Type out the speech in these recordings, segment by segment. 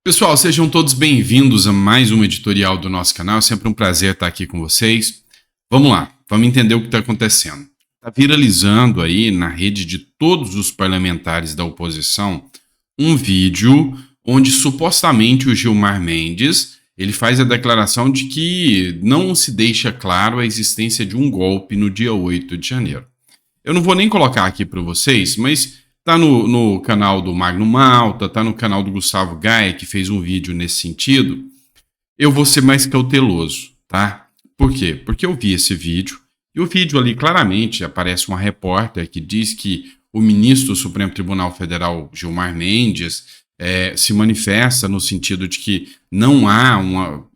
Pessoal, sejam todos bem-vindos a mais um editorial do nosso canal. É sempre um prazer estar aqui com vocês. Vamos lá, vamos entender o que está acontecendo. Está viralizando aí na rede de todos os parlamentares da oposição um vídeo onde supostamente o Gilmar Mendes ele faz a declaração de que não se deixa claro a existência de um golpe no dia 8 de janeiro. Eu não vou nem colocar aqui para vocês, mas tá no canal do Magno Malta, tá no canal do Gustavo Gaia, que fez um vídeo nesse sentido. Eu vou ser mais cauteloso, tá? Por quê? Porque eu vi esse vídeo, e o vídeo ali claramente aparece uma repórter que diz que o ministro do Supremo Tribunal Federal, Gilmar Mendes, se manifesta no sentido de que não há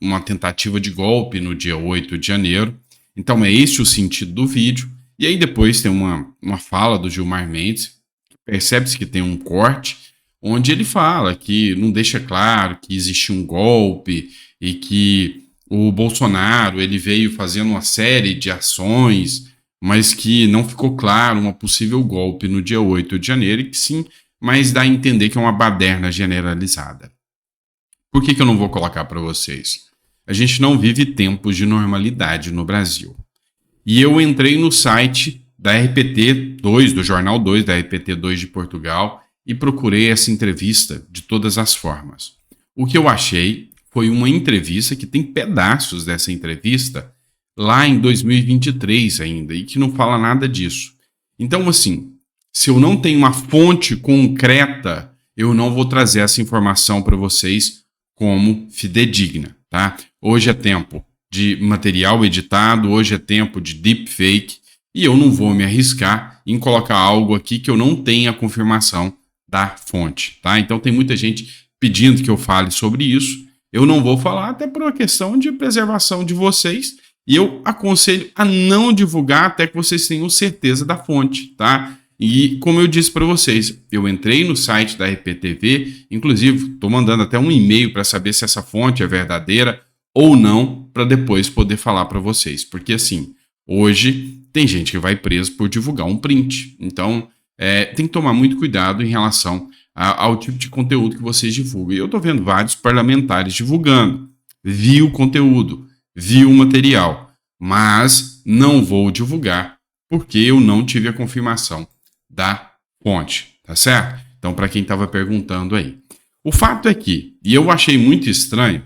uma tentativa de golpe no dia 8 de janeiro. Então é esse o sentido do vídeo. E aí depois tem uma fala do Gilmar Mendes, percebe-se que tem um corte, onde ele fala que não deixa claro que existe um golpe e que o Bolsonaro ele veio fazendo uma série de ações, mas que não ficou claro uma possível golpe no dia 8 de janeiro e que sim, mas dá a entender que é uma baderna generalizada. Por que eu não vou colocar para vocês? A gente não vive tempos de normalidade no Brasil. E eu entrei no site da RPT2, do Jornal 2, da RPT2 de Portugal, e procurei essa entrevista de todas as formas. O que eu achei foi uma entrevista que tem pedaços dessa entrevista lá em 2023 ainda, e que não fala nada disso. Então, assim, se eu não tenho uma fonte concreta, eu não vou trazer essa informação para vocês como fidedigna, tá? Hoje é tempo de material editado, hoje é tempo de deepfake, e eu não vou me arriscar em colocar algo aqui que eu não tenha a confirmação da fonte, tá? Então tem muita gente pedindo que eu fale sobre isso. Eu não vou falar até por uma questão de preservação de vocês. E eu aconselho a não divulgar até que vocês tenham certeza da fonte, tá? E como eu disse para vocês, eu entrei no site da RPTV, inclusive estou mandando até um e-mail para saber se essa fonte é verdadeira ou não, para depois poder falar para vocês. Porque assim, hoje tem gente que vai preso por divulgar um print. Então, tem que tomar muito cuidado em relação ao tipo de conteúdo que vocês divulgam. E eu estou vendo vários parlamentares divulgando. Vi o conteúdo, vi o material, mas não vou divulgar porque eu não tive a confirmação da fonte, tá certo? Então, para quem estava perguntando aí. O fato é que, e eu achei muito estranho,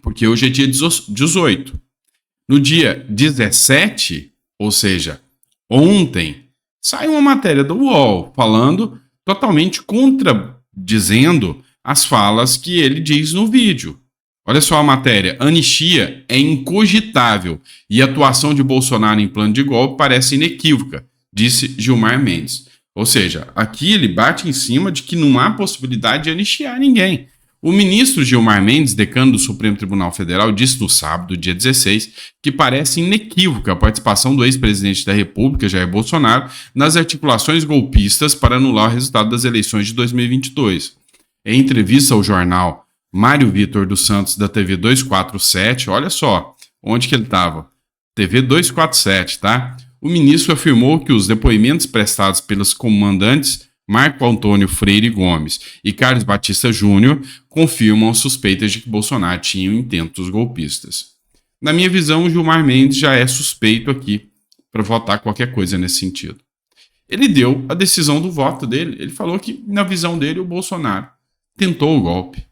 porque hoje é dia 18. No dia 17, ou seja, ontem, saiu uma matéria do UOL falando totalmente contradizendo as falas que ele diz no vídeo. Olha só a matéria. Anistia é incogitável e a atuação de Bolsonaro em plano de golpe parece inequívoca, disse Gilmar Mendes. Ou seja, aqui ele bate em cima de que não há possibilidade de anistiar ninguém. O ministro Gilmar Mendes, decano do Supremo Tribunal Federal, disse no sábado, dia 16, que parece inequívoca a participação do ex-presidente da República, Jair Bolsonaro, nas articulações golpistas para anular o resultado das eleições de 2022. Em entrevista ao jornal Mário Vitor dos Santos, da TV 247, olha só onde que ele estava, TV 247, tá? O ministro afirmou que os depoimentos prestados pelos comandantes Marco Antônio Freire Gomes e Carlos Batista Júnior confirmam as suspeitas de que Bolsonaro tinha intentos golpistas. Na minha visão, o Gilmar Mendes já é suspeito aqui para votar qualquer coisa nesse sentido. Ele deu a decisão do voto dele. Ele falou que, na visão dele, o Bolsonaro tentou o golpe.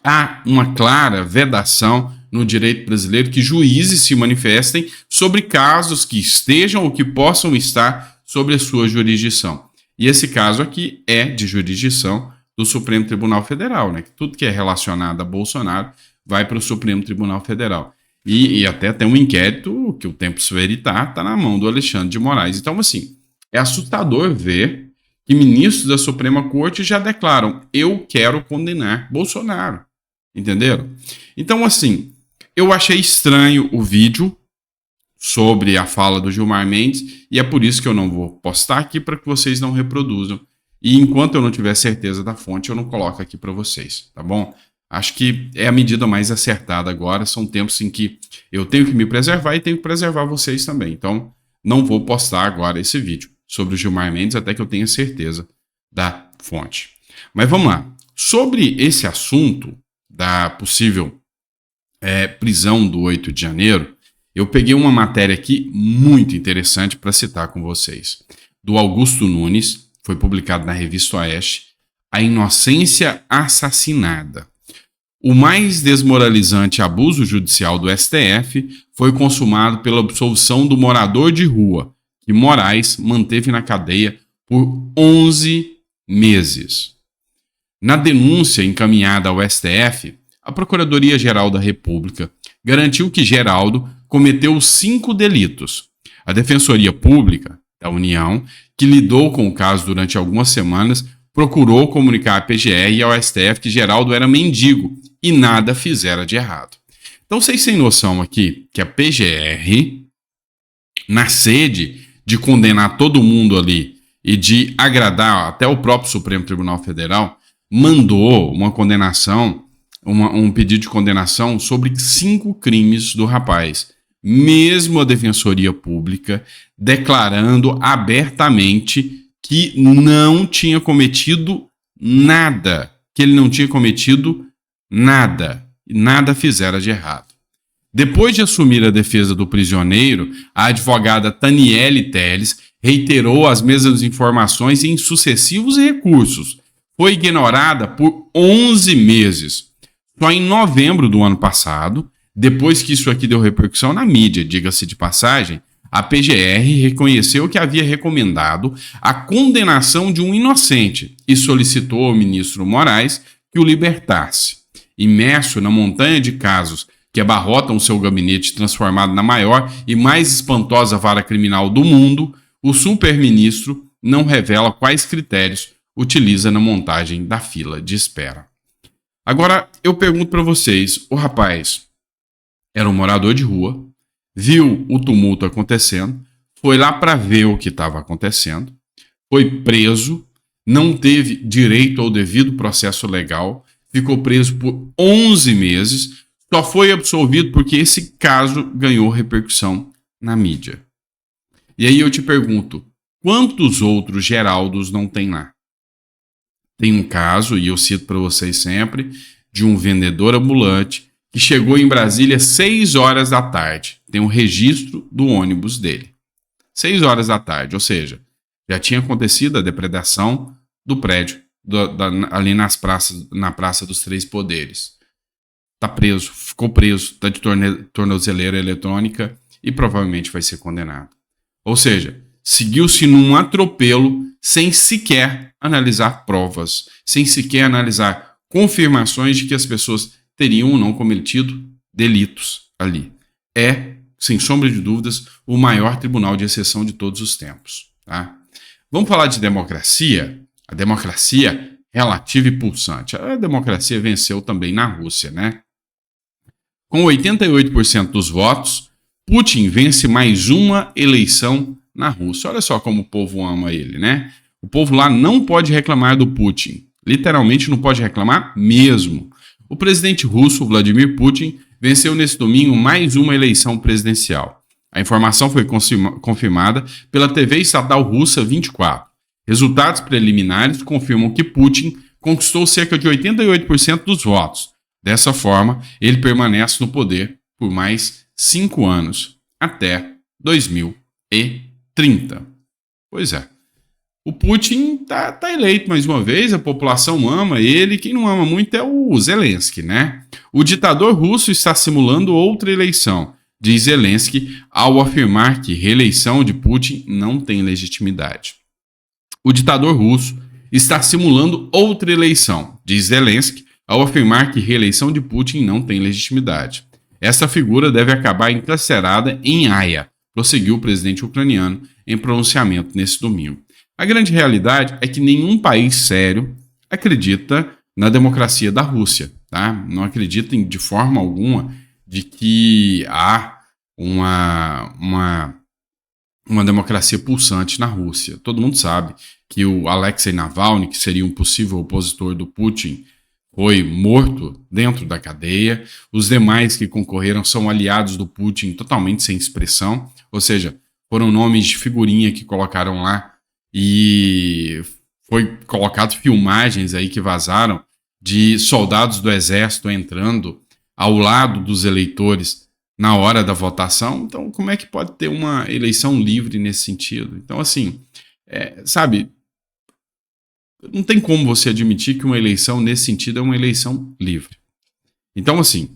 Há uma clara vedação no direito brasileiro que juízes se manifestem sobre casos que estejam ou que possam estar sobre a sua jurisdição. E esse caso aqui é de jurisdição do Supremo Tribunal Federal, né? Tudo que é relacionado a Bolsonaro vai para o Supremo Tribunal Federal. E até tem um inquérito que o Tempus Veritas está na mão do Alexandre de Moraes. Então, assim, é assustador ver que ministros da Suprema Corte já declaram: eu quero condenar Bolsonaro. Entenderam? Então, assim, eu achei estranho o vídeo sobre a fala do Gilmar Mendes, e é por isso que eu não vou postar aqui para que vocês não reproduzam. E enquanto eu não tiver certeza da fonte, eu não coloco aqui para vocês, tá bom? Acho que é a medida mais acertada agora. São tempos em que eu tenho que me preservar e tenho que preservar vocês também. Então, não vou postar agora esse vídeo sobre o Gilmar Mendes até que eu tenha certeza da fonte. Mas vamos lá. Sobre esse assunto da possível prisão do 8 de janeiro, eu peguei uma matéria aqui muito interessante para citar com vocês. Do Augusto Nunes, foi publicado na revista Oeste, A Inocência Assassinada. O mais desmoralizante abuso judicial do STF foi consumado pela absolvição do morador de rua, que Moraes manteve na cadeia por 11 meses. Na denúncia encaminhada ao STF, a Procuradoria-Geral da República garantiu que Geraldo cometeu 5 delitos. A Defensoria Pública da União, que lidou com o caso durante algumas semanas, procurou comunicar à PGR e ao STF que Geraldo era mendigo e nada fizera de errado. Então vocês têm noção aqui que a PGR, na sede de condenar todo mundo ali e de agradar até o próprio Supremo Tribunal Federal, mandou uma condenação, um pedido de condenação sobre 5 crimes do rapaz. Mesmo a Defensoria Pública declarando abertamente que não tinha cometido nada, que ele não tinha cometido nada fizera de errado. Depois de assumir a defesa do prisioneiro, a advogada Taniele Teles reiterou as mesmas informações em sucessivos recursos. Foi ignorada por 11 meses. Só em novembro do ano passado, depois que isso aqui deu repercussão na mídia, diga-se de passagem, a PGR reconheceu que havia recomendado a condenação de um inocente e solicitou ao ministro Moraes que o libertasse. Imerso na montanha de casos que abarrotam seu gabinete transformado na maior e mais espantosa vara criminal do mundo, o superministro não revela quais critérios utiliza na montagem da fila de espera. Agora, eu pergunto para vocês, o rapaz era um morador de rua, viu o tumulto acontecendo, foi lá para ver o que estava acontecendo, foi preso, não teve direito ao devido processo legal, ficou preso por 11 meses, só foi absolvido porque esse caso ganhou repercussão na mídia. E aí eu te pergunto, quantos outros Geraldos não tem lá? Tem um caso, e eu cito para vocês sempre, de um vendedor ambulante que chegou em Brasília às 6 horas da tarde. Tem um registro do ônibus dele. 6 horas da tarde, ou seja, já tinha acontecido a depredação do prédio ali na Praça dos Três Poderes. Está preso, ficou preso, está de tornozeleira eletrônica e provavelmente vai ser condenado. Ou seja, seguiu-se num atropelo sem sequer analisar provas, sem sequer analisar confirmações de que as pessoas teriam ou não cometido delitos ali. É, sem sombra de dúvidas, o maior tribunal de exceção de todos os tempos. Tá? Vamos falar de democracia? A democracia relativa e pulsante. A democracia venceu também na Rússia, né? Com 88% dos votos, Putin vence mais uma eleição na Rússia. Olha só como o povo ama ele, né? O povo lá não pode reclamar do Putin. Literalmente não pode reclamar mesmo. O presidente russo, Vladimir Putin, venceu nesse domingo mais uma eleição presidencial. A informação foi confirmada pela TV estatal russa 24. Resultados preliminares confirmam que Putin conquistou cerca de 88% dos votos. Dessa forma, ele permanece no poder por mais 5 anos, até 2030. Pois é. O Putin tá eleito mais uma vez, a população ama ele, quem não ama muito é o Zelensky, né? O ditador russo está simulando outra eleição, diz Zelensky, ao afirmar que reeleição de Putin não tem legitimidade. O ditador russo está simulando outra eleição, diz Zelensky, ao afirmar que reeleição de Putin não tem legitimidade. Essa figura deve acabar encarcerada em Haia, prosseguiu o presidente ucraniano em pronunciamento nesse domingo. A grande realidade é que nenhum país sério acredita na democracia da Rússia, tá? Não acredita de forma alguma de que há uma democracia pulsante na Rússia. Todo mundo sabe que o Alexei Navalny, que seria um possível opositor do Putin, foi morto dentro da cadeia. Os demais que concorreram são aliados do Putin totalmente sem expressão, ou seja, foram nomes de figurinha que colocaram lá e foi colocado filmagens aí que vazaram de soldados do exército entrando ao lado dos eleitores na hora da votação. Então, como é que pode ter uma eleição livre nesse sentido? Então, assim, sabe, não tem como você admitir que uma eleição nesse sentido é uma eleição livre. Então, assim,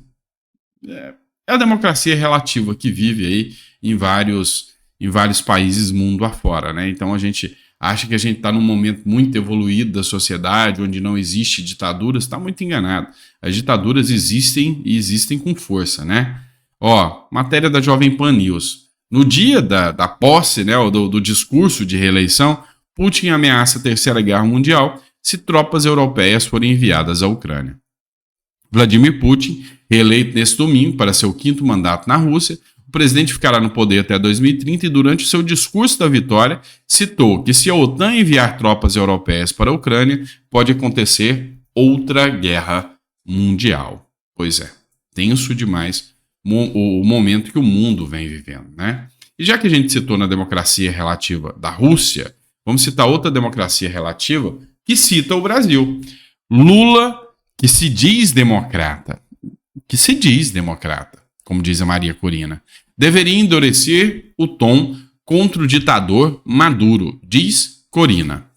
é a democracia relativa que vive aí em vários países mundo afora, né? Então a gente acha que a gente está num momento muito evoluído da sociedade, onde não existe ditaduras, está muito enganado. As ditaduras existem e existem com força, né? Ó, matéria da Jovem Pan News. No dia da posse, né, do discurso de reeleição, Putin ameaça a Terceira Guerra Mundial se tropas europeias forem enviadas à Ucrânia. Vladimir Putin, reeleito neste domingo para seu 5º mandato na Rússia, o presidente ficará no poder até 2030 e, durante seu discurso da vitória, citou que se a OTAN enviar tropas europeias para a Ucrânia, pode acontecer outra guerra mundial. Pois é, tenso demais o momento que o mundo vem vivendo, né? E já que a gente citou na democracia relativa da Rússia, vamos citar outra democracia relativa que cita o Brasil. Lula, que se diz democrata, como diz a Maria Corina, deveria endurecer o tom contra o ditador Maduro, diz Corina.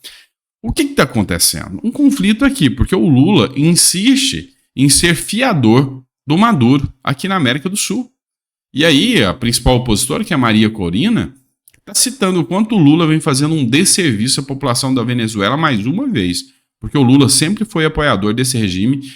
O que está acontecendo? Um conflito aqui, porque o Lula insiste em ser fiador do Maduro aqui na América do Sul. E aí, a principal opositora, que é a Maria Corina, está citando o quanto o Lula vem fazendo um desserviço à população da Venezuela mais uma vez, porque o Lula sempre foi apoiador desse regime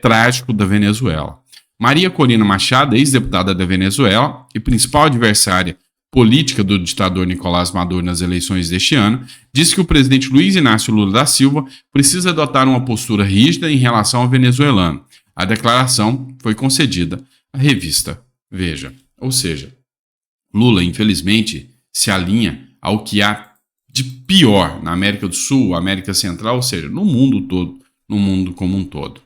trágico da Venezuela. Maria Corina Machado, ex-deputada da Venezuela e principal adversária política do ditador Nicolás Maduro nas eleições deste ano, disse que o presidente Luiz Inácio Lula da Silva precisa adotar uma postura rígida em relação ao venezuelano. A declaração foi concedida à revista Veja. Ou seja, Lula, infelizmente, se alinha ao que há de pior na América do Sul, América Central, ou seja, no mundo todo, no mundo como um todo.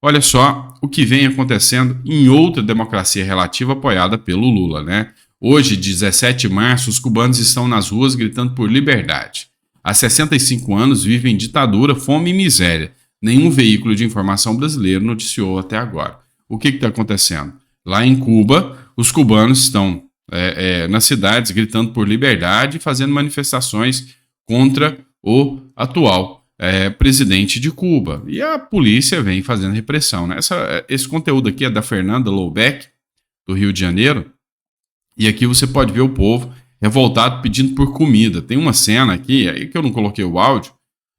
Olha só o que vem acontecendo em outra democracia relativa apoiada pelo Lula, né? Hoje, 17 de março, os cubanos estão nas ruas gritando por liberdade. Há 65 anos vivem ditadura, fome e miséria. Nenhum veículo de informação brasileiro noticiou até agora. O que está acontecendo? Lá em Cuba, os cubanos estão nas cidades gritando por liberdade e fazendo manifestações contra o atual presidente de Cuba. E a polícia vem fazendo repressão, né? Esse conteúdo aqui é da Fernanda Loubeck, do Rio de Janeiro. E aqui você pode ver o povo revoltado pedindo por comida. Tem uma cena aqui, aí que eu não coloquei o áudio,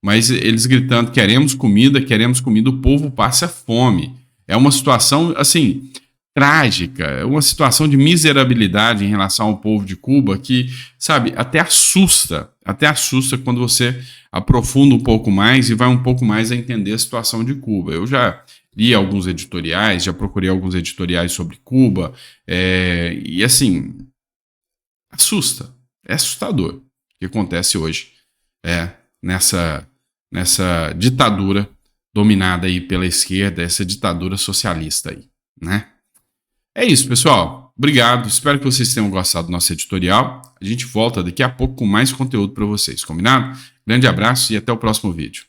mas eles gritando: queremos comida, o povo passa fome. É uma situação, assim, trágica, é uma situação de miserabilidade em relação ao povo de Cuba que, sabe, até assusta quando você aprofunda um pouco mais e vai um pouco mais a entender a situação de Cuba. Eu já li alguns editoriais, já procurei alguns editoriais sobre Cuba, e assim, assusta, é assustador o que acontece hoje nessa ditadura dominada aí pela esquerda, essa ditadura socialista aí, né? É isso, pessoal. Obrigado, espero que vocês tenham gostado do nosso editorial. A gente volta daqui a pouco com mais conteúdo para vocês, combinado? Grande abraço e até o próximo vídeo.